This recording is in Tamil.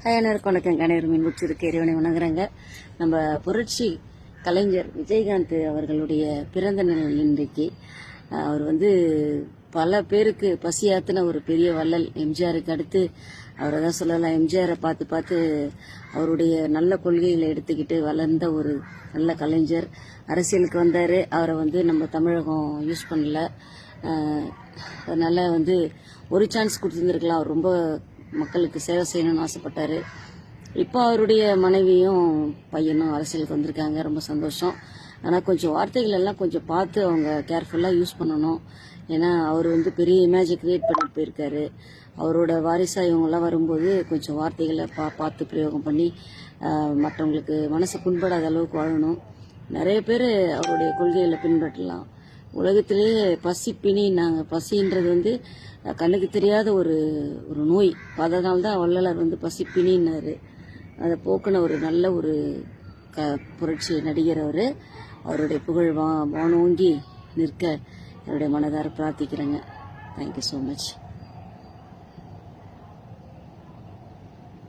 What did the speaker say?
அனைவருக்கும் வணக்கம். கணவர் மீன் முடிச்சிருக்கு இறைவனை வணங்குறாங்க. நம்ம புரட்சி கலைஞர் விஜயகாந்த் அவர்களுடைய பிறந்த நாள் இன்றைக்கு. அவர் பல பேருக்கு பசியாத்தின ஒரு பெரிய வள்ளல். எம்ஜிஆருக்கு அடுத்து அவரை தான் சொல்லலாம். எம்ஜிஆரை பார்த்து பார்த்து அவருடைய நல்ல கொள்கைகளை எடுத்துக்கிட்டு வளர்ந்த ஒரு நல்ல கலைஞர். அரசியலுக்கு வந்தார். அவரை நம்ம தமிழகம் யூஸ் பண்ணல. அதனால ஒரு சான்ஸ் கொடுத்துருந்துருக்கலாம். அவர் ரொம்ப மக்களுக்கு சேவை செய்யணும்னு ஆசைப்பட்டாரு. இப்போ அவருடைய மனைவியும் பையனும் அரசியலுக்கு வந்திருக்காங்க. ரொம்ப சந்தோஷம். ஆனால் கொஞ்சம் வார்த்தைகள் எல்லாம் கொஞ்சம் பார்த்து அவங்க கேர்ஃபுல்லாக யூஸ் பண்ணணும். ஏன்னா அவர் பெரிய இமேஜை கிரியேட் பண்ணிட்டு போயிருக்காரு. அவரோட வாரிசா இவங்கெல்லாம் வரும்போது கொஞ்சம் வார்த்தைகளை பார்த்து பிரயோகம் பண்ணி மற்றவங்களுக்கு மனசு புண்படாத அளவுக்கு வாழணும். நிறைய பேர் அவருடைய கொள்கைகளை பின்பற்றலாம். உலகத்திலேயே பசின்றது கண்ணுக்கு தெரியாத ஒரு நோய். அதனால தான் வள்ளலார் பசிப்பினின்னாரு. அதை போக்குன ஒரு நல்ல ஒரு புரட்சி நடிகர் அவர். அவருடைய புகழ் வானோங்கி நிற்க என்னுடைய மனதார பிரார்த்திக்கிறேங்க. Thank you so much.